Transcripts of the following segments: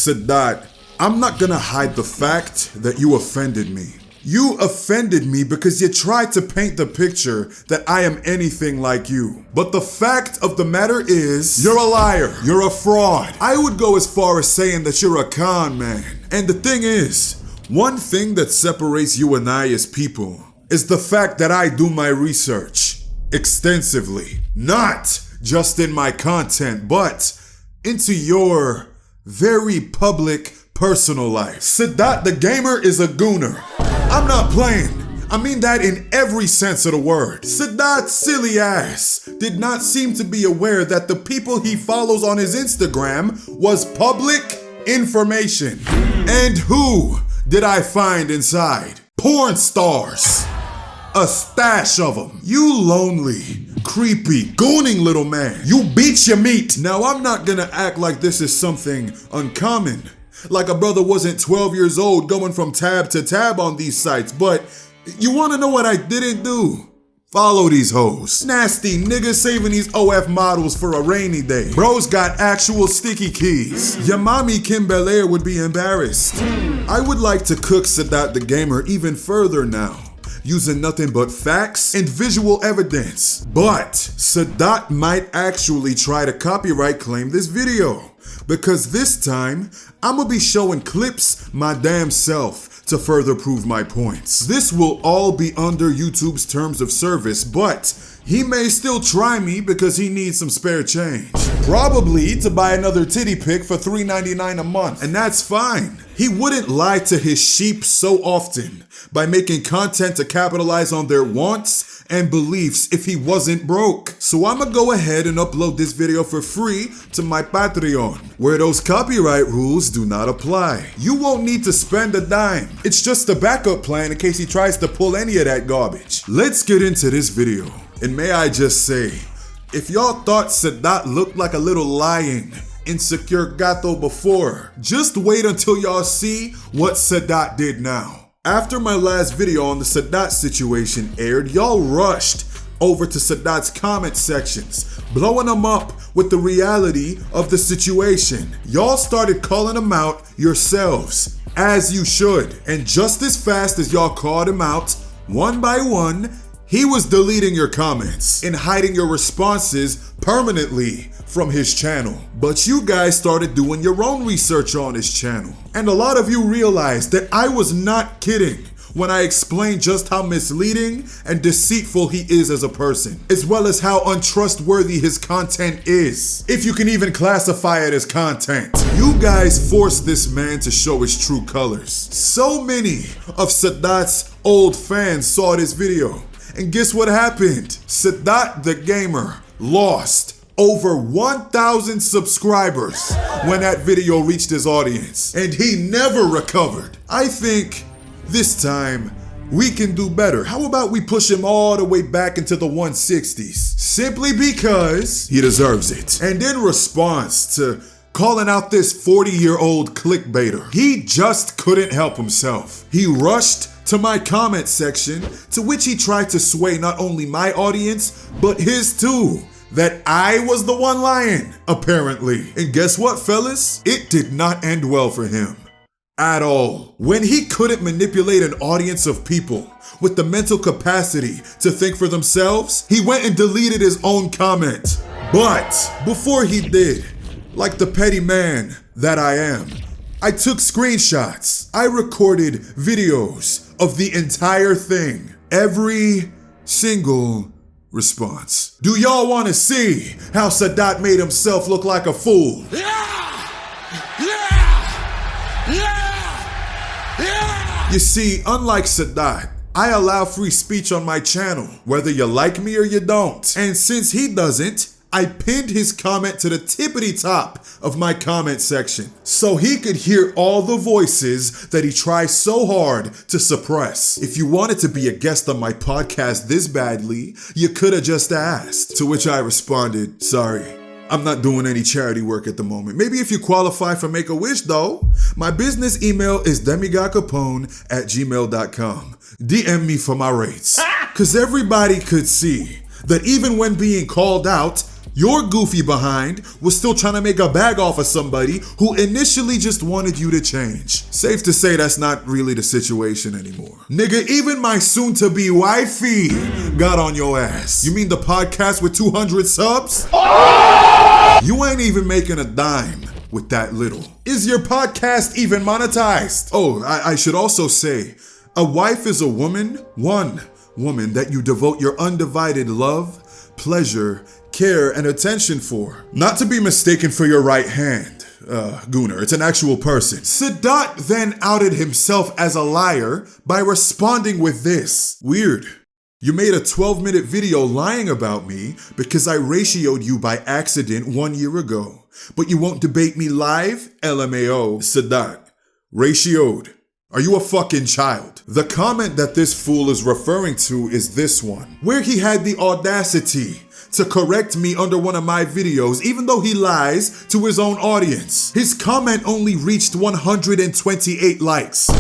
Sadot, I'm not gonna hide the fact that you offended me. You offended me because you tried to paint the picture that I am anything like you. But the fact of the matter is, you're a liar. You're a fraud. I would go as far as saying that you're a con man. And the thing is, one thing that separates you and I as people is the fact that I do my research extensively. Not just in my content, but into your very public personal life. Sadot the gamer is a gooner. I'm not playing. I mean that in every sense of the word. Sadot's silly ass did not seem to be aware that the people he follows on his Instagram was public information. And who did I find inside? Porn stars. A stash of them. You lonely, creepy, gooning little man. You beat your meat. Now I'm not gonna act like this is something uncommon. Like a brother wasn't 12 years old going from tab to tab on these sites, but you wanna know what I didn't do? Follow these hoes. Nasty niggas saving these OF models for a rainy day. Bros got actual sticky keys. Your mommy Kim Belair would be embarrassed. I would like to cook Sadot the gamer even further now, using nothing but facts and visual evidence. But Sadot might actually try to copyright claim this video, because this time, I'ma be showing clips my damn self to further prove my points. This will all be under YouTube's terms of service, but he may still try me because he needs some spare change. Probably to buy another titty pic for $3.99 a month, and that's fine. He wouldn't lie to his sheep so often by making content to capitalize on their wants and beliefs if he wasn't broke. So I'ma go ahead and upload this video for free to my Patreon, where those copyright rules do not apply. You won't need to spend a dime. It's just a backup plan in case he tries to pull any of that garbage. Let's get into this video. And may I just say, if y'all thought Sadot looked like a little lying, insecure gato before, just wait until y'all see what Sadot did now. After my last video on the Sadot situation aired, y'all rushed over to Sadot's comment sections, blowing him up with the reality of the situation. Y'all started calling him out yourselves, as you should. And just as fast as y'all called him out, one by one, he was deleting your comments and hiding your responses permanently from his channel. But you guys started doing your own research on his channel. And a lot of you realized that I was not kidding when I explained just how misleading and deceitful he is as a person, as well as how untrustworthy his content is, if you can even classify it as content. You guys forced this man to show his true colors. So many of Sadot's old fans saw this video, and guess what happened? Sadot the gamer lost over 1,000 subscribers when that video reached his audience, and he never recovered. I think this time we can do better. How about we push him all the way back into the 160s, simply because he deserves it. And in response to calling out this 40-year-old clickbaiter, he just couldn't help himself. He rushed to my comment section, to which he tried to sway not only my audience, but his too, that I was the one lying, apparently. And guess what, fellas? It did not end well for him. At all. When he couldn't manipulate an audience of people with the mental capacity to think for themselves, he went and deleted his own comment. But before he did, like the petty man that I am, I took screenshots. I recorded videos of the entire thing. Every single response. Do y'all want to see how Sadot made himself look like a fool? You see, unlike Sadot, I allow free speech on my channel, whether you like me or you don't. And since he doesn't, I pinned his comment to the tippity top of my comment section so he could hear all the voices that he tries so hard to suppress. If you wanted to be a guest on my podcast this badly, you could have just asked. To which I responded, sorry, I'm not doing any charity work at the moment. Maybe if you qualify for Make-A-Wish though. My business email is demigahcapone@gmail.com. DM me for my rates. Cause everybody could see that even when being called out, Your goofy behind was still trying to make a bag off of somebody who initially just wanted you to change. Safe to say that's not really the situation anymore. Nigga, even my soon-to-be wifey got on your ass. You mean the podcast with 200 subs? You ain't even making a dime with that little. Is your podcast even monetized? Oh, I should also say, a wife is a woman, one woman that you devote your undivided love, pleasure, care, and attention for. Not to be mistaken for your right hand, Gooner. It's an actual person. Sadot then outed himself as a liar by responding with this. Weird. You made a 12-minute video lying about me because I ratioed you by accident 1 year ago. But you won't debate me live? LMAO. Sadot. Ratioed. Are you a fucking child? The comment that this fool is referring to is this one, where he had the audacity to correct me under one of my videos, even though he lies to his own audience. His comment only reached 128 likes.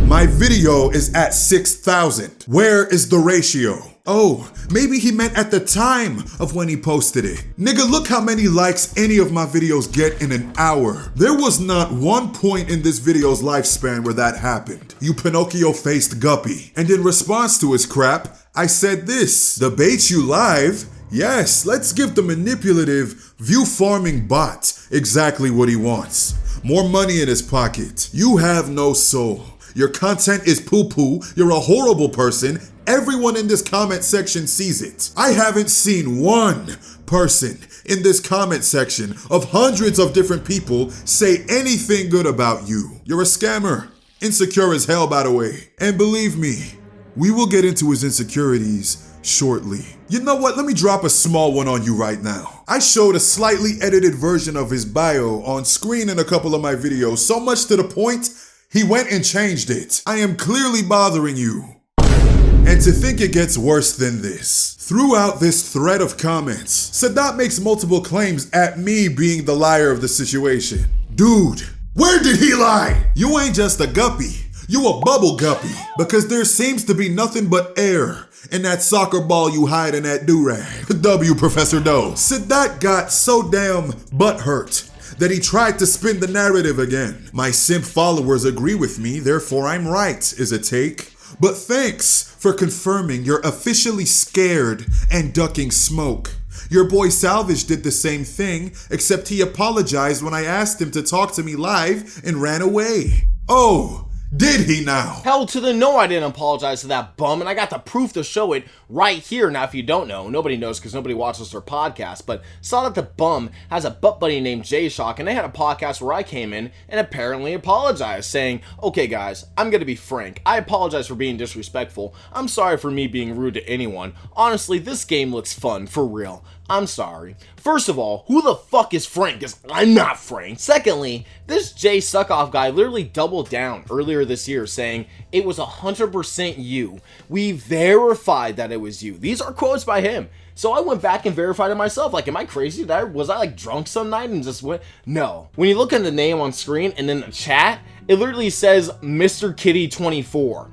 My video is at 6,000. Where is the ratio? Oh, maybe he meant at the time of when he posted it. Nigga, look how many likes any of my videos get in an hour. There was not one point in this video's lifespan where that happened. You Pinocchio-faced guppy. And in response to his crap, I said this: debate you live? Yes, let's give the manipulative, view-farming bot exactly what he wants. More money in his pocket. You have no soul. Your content is poo-poo. You're a horrible person. Everyone in this comment section sees it. I haven't seen one person in this comment section of hundreds of different people say anything good about you. You're a scammer. Insecure as hell, by the way. And believe me, we will get into his insecurities shortly. You know what? Let me drop a small one on you right now. I showed a slightly edited version of his bio on screen in a couple of my videos, so much to the point he went and changed it. I am clearly bothering you. And to think it gets worse than this. Throughout this thread of comments, Sadot makes multiple claims at me being the liar of the situation. Dude, where did he lie? You ain't just a guppy. You a bubble guppy. Because there seems to be nothing but air in that soccer ball you hide in that do-rag. W, Professor Doe. Sadot got so damn butthurt that he tried to spin the narrative again. My simp followers agree with me, therefore I'm right, is a take. But thanks for confirming you're officially scared and ducking smoke. Your boy Salvage did the same thing, except he apologized when I asked him to talk to me live and ran away. Oh, did he now? Hell to the no, I didn't apologize to that bum, and I got the proof to show it right here. Now, if you don't know, nobody knows because nobody watches their podcast, but Sadot the bum has a butt buddy named J-Shock, and they had a podcast where I came in and apparently apologized, saying, okay guys, I'm gonna be frank. I apologize for being disrespectful. I'm sorry for me being rude to anyone. Honestly, this game looks fun, for real. I'm sorry. First of all, who the fuck is Frank? Because I'm not Frank. Secondly, this Jay Suckoff guy literally doubled down earlier this year saying it was 100% you. We verified that it was you. These are quotes by him. So I went back and verified it myself. Like, am I crazy? Was I like drunk some night and just went? No. When you look at the name on screen and then the chat, it literally says Mr. Kitty 24.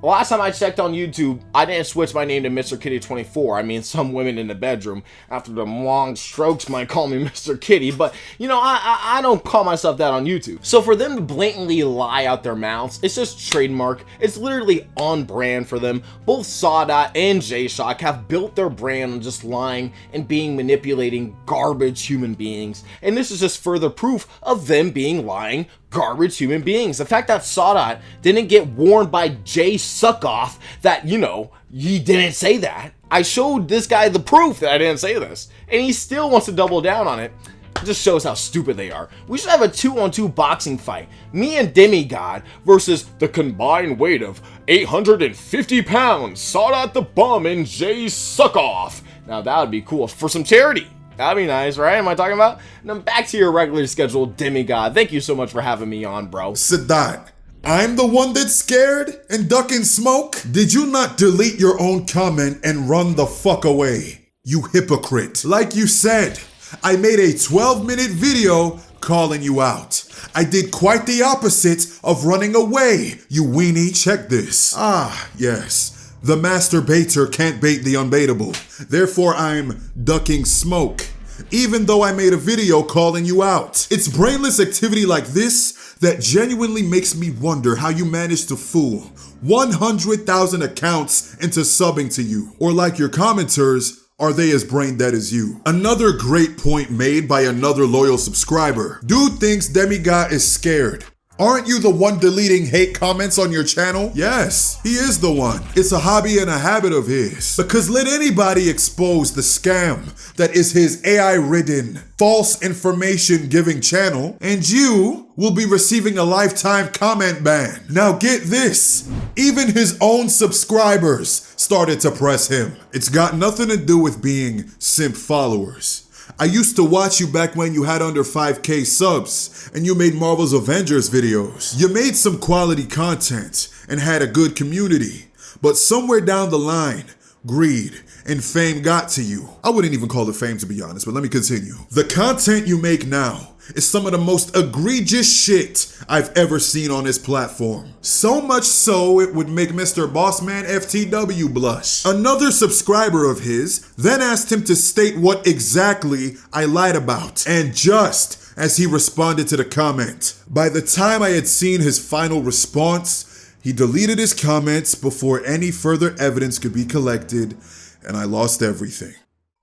Last time I checked on YouTube, I didn't switch my name to Mr. Kitty 24. I mean, some women in the bedroom, after them long strokes, might call me Mr. Kitty, but, you know, I don't call myself that on YouTube. So for them to blatantly lie out their mouths, it's just trademark. It's literally on brand for them. Both Sadot and J-Shock have built their brand on just lying and manipulating garbage human beings. And this is just further proof of them being lying garbage human beings. The fact that Sadot didn't get warned by Jay Suckoff that, you know, he didn't say that. I showed this guy the proof that I didn't say this, and he still wants to double down on it. It just shows how stupid they are. We should have a 2-on-2 boxing fight. Me and Demigah versus the combined weight of 850 pounds, Sadot the bum and Jay Suckoff. Now that would be cool for some charity. That'd be nice, right? Am I talking about? Now back to your regularly scheduled Demigah. Thank you so much for having me on, bro. Sadot, I'm the one that's scared and ducking smoke? Did you not delete your own comment and run the fuck away? You hypocrite. Like you said, I made a 12-minute video calling you out. I did quite the opposite of running away, you weenie. Check this. Ah, yes. The masturbator can't bait the unbaitable. Therefore, I'm ducking smoke. even though I made a video calling you out. It's brainless activity like this that genuinely makes me wonder how you managed to fool 100,000 accounts into subbing to you. Or like your commenters, are they as brain dead as you? Another great point made by another loyal subscriber. Dude thinks Demigah is scared. Aren't you the one deleting hate comments on your channel? Yes, he is the one. It's a hobby and a habit of his. Because let anybody expose the scam that is his AI-ridden, false information giving channel, and you will be receiving a lifetime comment ban. Now get this, even his own subscribers started to press him. It's got nothing to do with being simp followers. I used to watch you back when you had under 5K subs and you made Marvel's Avengers videos. You made some quality content and had a good community, but somewhere down the line, greed and fame got to you. I wouldn't even call it fame, to be honest, but let me continue. The content you make now is some of the most egregious shit I've ever seen on this platform. So much so it would make Mr. Bossman FTW blush. Another subscriber of his then asked him to state what exactly I lied about. And just as he responded to the comment, by the time I had seen his final response, he deleted his comments before any further evidence could be collected, and I lost everything.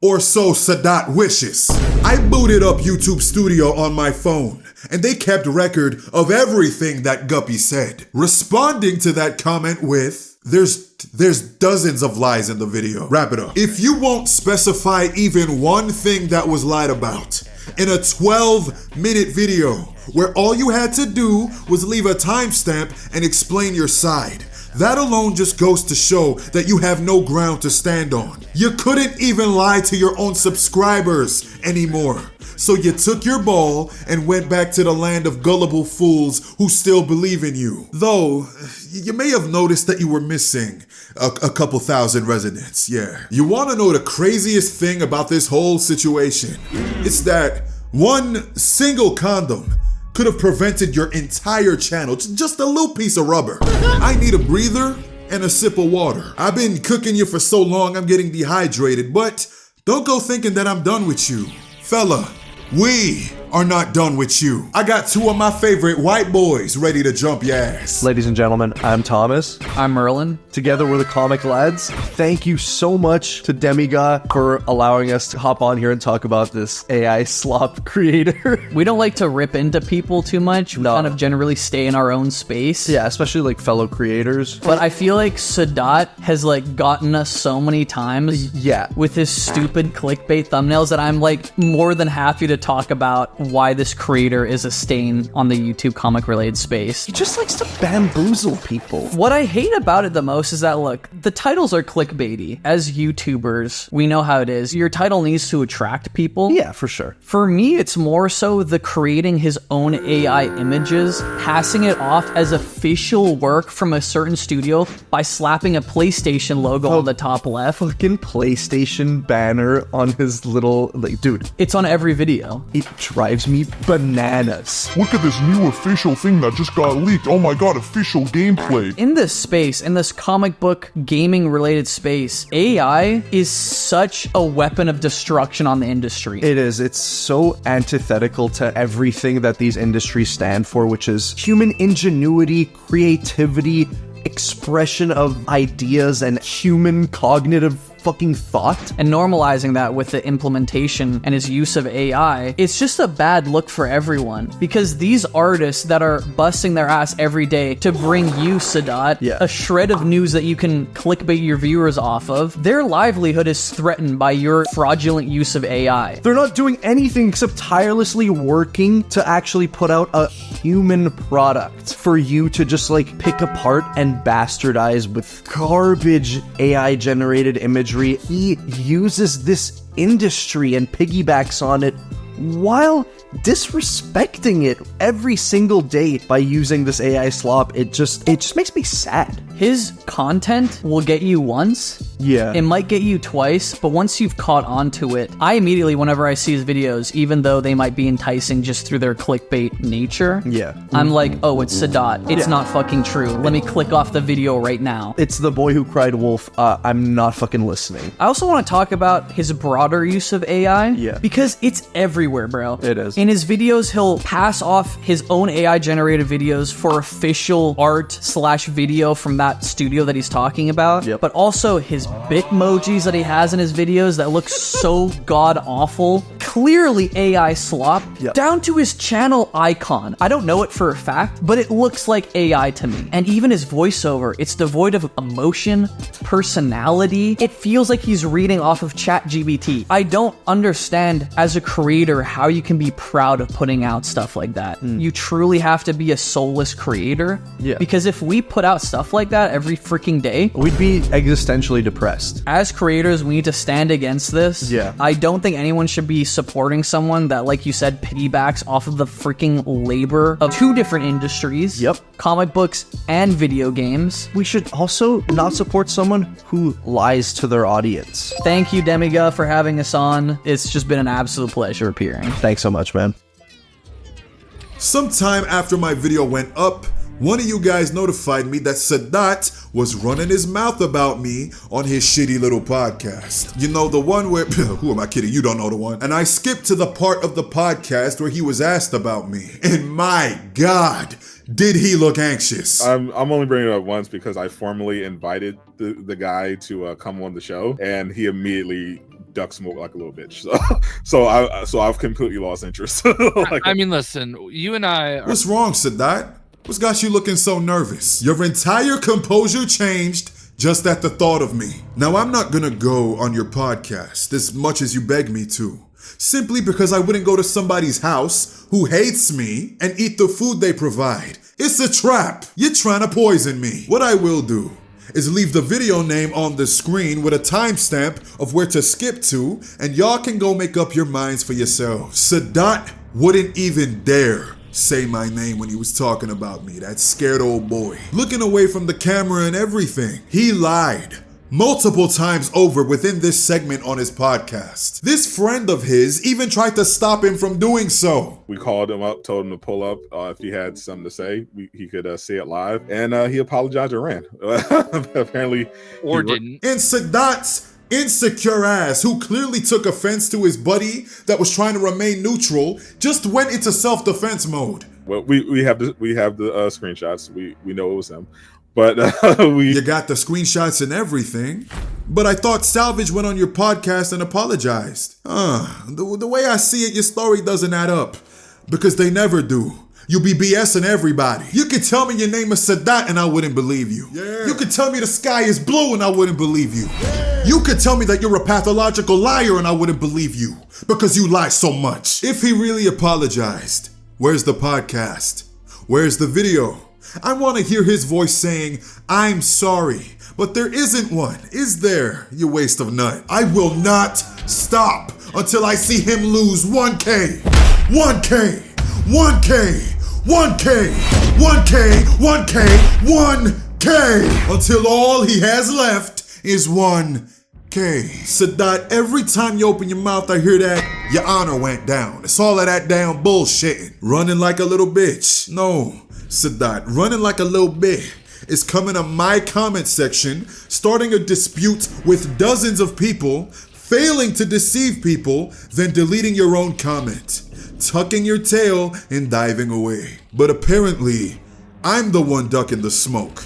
Or so Sadot wishes. I booted up YouTube Studio on my phone, and they kept record of everything that Guppy said. Responding to that comment with, there's dozens of lies in the video. Wrap it up. If you won't specify even one thing that was lied about in a 12-minute video, where all you had to do was leave a timestamp and explain your side, that alone just goes to show that you have no ground to stand on. You couldn't even lie to your own subscribers anymore. So you took your ball and went back to the land of gullible fools who still believe in you. Though, you may have noticed that you were missing a couple thousand residents, yeah. You want to know the craziest thing about this whole situation? It's that one single condom could have prevented your entire channel. Just a little piece of rubber. I need a breather and a sip of water. I've been cooking you for so long, I'm getting dehydrated, but don't go thinking that I'm done with you. Fella, we are not done with you. I got two of my favorite white boys ready to jump your ass. Ladies and gentlemen, I'm Thomas. I'm Merlin. Together we're the Comic Lads. Thank you so much to Demigah for allowing us to hop on here and talk about this AI slop creator. We don't like to rip into people too much. We kind of generally stay in our own space. Yeah, especially like fellow creators. But I feel like Sadot has like gotten us so many times. Yeah. With his stupid clickbait thumbnails that I'm like more than happy to talk about why this creator is a stain on the YouTube comic related space. He just likes to bamboozle people. What I hate about it the most is that, look, the titles are clickbaity. As YouTubers, we know how it is. Your title needs to attract people. Yeah, for sure. For me, it's more so the creating his own AI images, passing it off as official work from a certain studio by slapping a PlayStation logo on the top left. Fucking PlayStation banner on his little, like, dude. It's on every video. It drives me bananas. Look at this new official thing that just got leaked. Oh my god, official gameplay. In this space, in this comic book gaming related space, AI is such a weapon of destruction on the industry. It is. It's so antithetical to everything that these industries stand for, which is human ingenuity, creativity, expression of ideas, and human cognitive fucking thought. And normalizing that with the implementation and his use of AI, it's just a bad look for everyone. Because these artists that are busting their ass every day to bring you, Sadot, a shred of news that you can clickbait your viewers off of, their livelihood is threatened by your fraudulent use of AI. They're not doing anything except tirelessly working to actually put out a human product for you to just like pick apart and bastardize with garbage AI generated imagery. He uses this industry and piggybacks on it while disrespecting it every single day by using this AI slop. It just makes me sad. His content will get you once, Yeah. It might get you twice, but once you've caught on to it, I immediately, whenever I see his videos, even though they might be enticing just through their clickbait nature, I'm like, oh, it's Sadot. It's not fucking true. Let me click off the video right now. It's the boy who cried wolf. I'm not fucking listening. I also want to talk about his broader use of AI. Yeah. Because it's everywhere, bro. It is. In his videos, he'll pass off his own AI generated videos for official art/video from that studio that he's talking about. Yep. But also his bitmojis that he has in his videos that look so god awful. Clearly AI slop. Yep. Down to his channel icon. I don't know it for a fact, but it looks like AI to me. And even his voiceover, it's devoid of emotion, personality. It feels like he's reading off of ChatGPT. I don't understand as a creator how you can be proud of putting out stuff like that. You truly have to be a soulless creator. Yeah. Because if we put out stuff like that every freaking day, We'd be existentially depressed. as creators, we need to stand against this. Yeah. I don't think anyone should be supporting someone that, like you said, piggybacks off of the freaking labor of two different industries. Yep. Comic books and video games. We should also not support someone who lies to their audience. Thank you, Demigah, for having us on. It's just been an absolute pleasure appearing. Thanks so much, man. Sometime after my video went up, one of you guys notified me that Sadot was running his mouth about me on his shitty little podcast. You know, the one where, who am I kidding? You don't know the one. And I skipped to the part of the podcast where he was asked about me. And my God, did he look anxious. I'm only bringing it up once because I formally invited the guy to come on the show, and he immediately duck smoke like a little bitch. So I've completely lost interest. I mean, listen, you and I are... What's wrong, Sadot? What's got you looking so nervous? Your entire composure changed just at the thought of me. Now, I'm not gonna go on your podcast as much as you beg me to, simply because I wouldn't go to somebody's house who hates me and eat the food they provide. It's a trap. You're trying to poison me. What I will do is leave the video name on the screen with a timestamp of where to skip to, and y'all can go make up your minds for yourselves. Sadot wouldn't even dare say my name when he was talking about me, that scared old boy. Looking away from the camera and everything. He lied multiple times over within this segment on his podcast. This friend of his even tried to stop him from doing so. We called him up, told him to pull up if he had something to say. He could say it live, and he apologized to Rant. Apparently, or didn't. And Sadot's insecure ass, who clearly took offense to his buddy that was trying to remain neutral, just went into self-defense mode. Well, we have the screenshots. We know it was him, but you got the screenshots and everything. But I thought Salvage went on your podcast and apologized. The way I see it, your story doesn't add up, because they never do. You be BSing everybody. You could tell me your name is Sadot and I wouldn't believe you. Yeah. You could tell me the sky is blue and I wouldn't believe you. Yeah. You could tell me that you're a pathological liar and I wouldn't believe you, because you lie so much. If he really apologized, where's the podcast? Where's the video? I want to hear his voice saying, I'm sorry. But there isn't one, is there, you waste of nut? I will not stop until I see him lose 1K. 1K. 1K, 1K, 1K, 1K, 1K, until all he has left is 1K. Sadot, every time you open your mouth, I hear that your honor went down. It's all of that damn bullshitting. Running like a little bitch. No, Sadot, running like a little bitch is coming to my comment section, starting a dispute with dozens of people, failing to deceive people, then deleting your own comment, tucking your tail and diving away. But apparently, I'm the one ducking the smoke,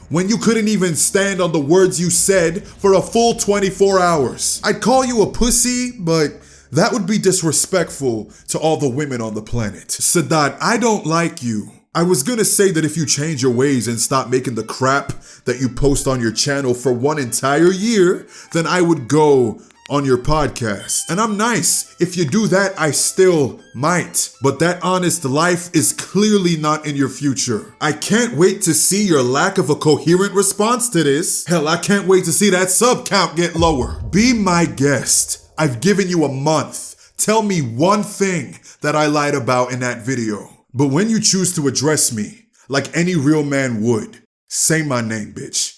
when you couldn't even stand on the words you said for a full 24 hours. I'd call you a pussy, but that would be disrespectful to all the women on the planet. Sadot, I don't like you. I was gonna say that if you change your ways and stop making the crap that you post on your channel for one entire year, then I would go on your podcast. And I'm nice. If you do that, I still might. But that honest life is clearly not in your future. I can't wait to see your lack of a coherent response to this. Hell, I can't wait to see that sub count get lower. Be my guest. I've given you a month. Tell me one thing that I lied about in that video. But when you choose to address me like any real man would, say my name, bitch.